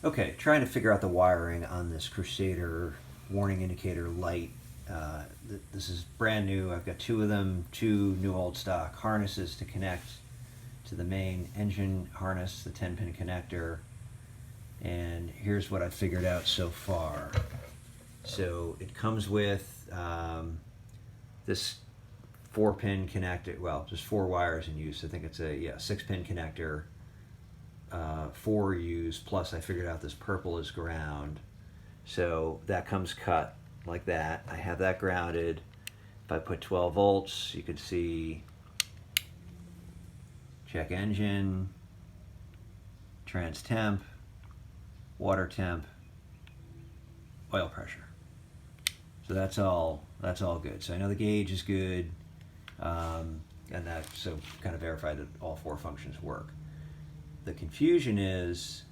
Okay, trying to figure out the wiring on this Crusader warning indicator light. This is brand new. I've got two of them, two new old stock harnesses to connect to the main engine harness, the 10-pin connector. And here's what I've figured out so far. So it comes with this 4-pin connector, well, just 4 wires in use. I think it's a 6-pin connector. 4 used, plus I figured out this purple is ground. So that comes cut like that. I have that grounded. If I put 12 volts, you could see check engine, trans temp, water temp, oil pressure. So that's all good. So I know the gauge is good, and that so kind of verified that all 4 functions work. The confusion is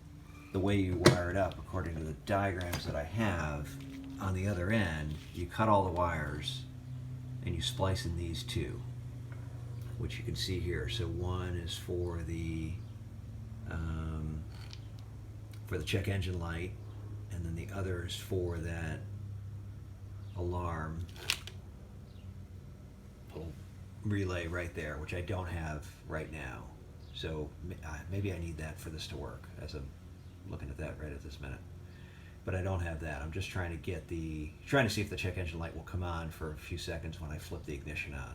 the way you wire it up. According to the diagrams that I have, on the other end, you cut all the wires and you splice in these 2, which you can see here. So one is for the check engine light, and then the other is for that alarm relay right there, which I don't have right now. So maybe I need that for this to work, as I'm looking at that right at this minute. But I don't have that. I'm just trying to see if the check engine light will come on for a few seconds when I flip the ignition on.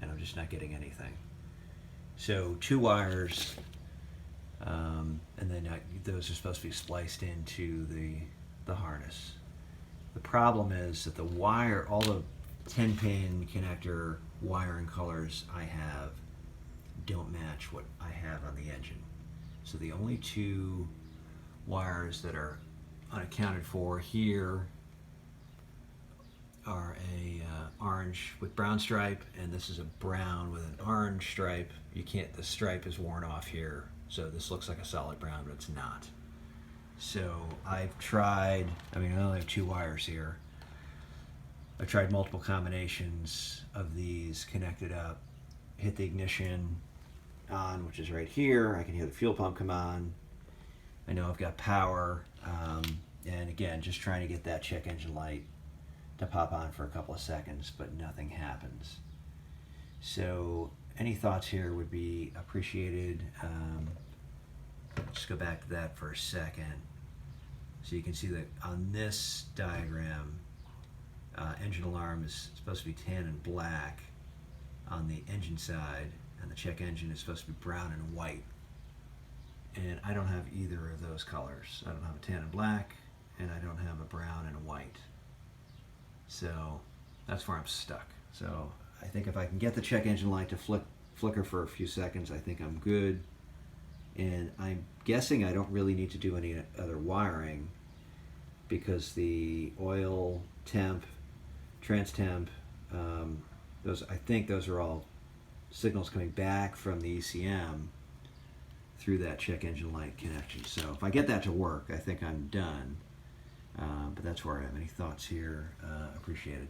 And I'm just not getting anything. So 2 wires, and then those are supposed to be spliced into the harness. The problem is that the wire, all the 10-pin connector wiring colors I have don't match what I have on the engine. So the only 2 wires that are unaccounted for here are a orange with brown stripe, and this is a brown with an orange stripe. The stripe is worn off here, so this looks like a solid brown, but it's not. So I've tried, I only have 2 wires here. I've tried multiple combinations of these connected up, hit the ignition on, which is right here. I can hear the fuel pump come on. I know I've got power, and again, just trying to get that check engine light to pop on for a couple of seconds, but nothing happens. So any thoughts here would be appreciated. Just go back to that for a second. So you can see that on this diagram, engine alarm is supposed to be tan and black on the engine side, and the check engine is supposed to be brown and white. And I don't have either of those colors. I don't have a tan and black, and I don't have a brown and a white. So that's where I'm stuck. So I think if I can get the check engine light to flicker for a few seconds, I think I'm good. And I'm guessing I don't really need to do any other wiring, because the oil temp, trans temp, I think those are all signals coming back from the ECM through that check engine light connection. So if I get that to work, I think I'm done. But that's where I am. Any thoughts here? Appreciated.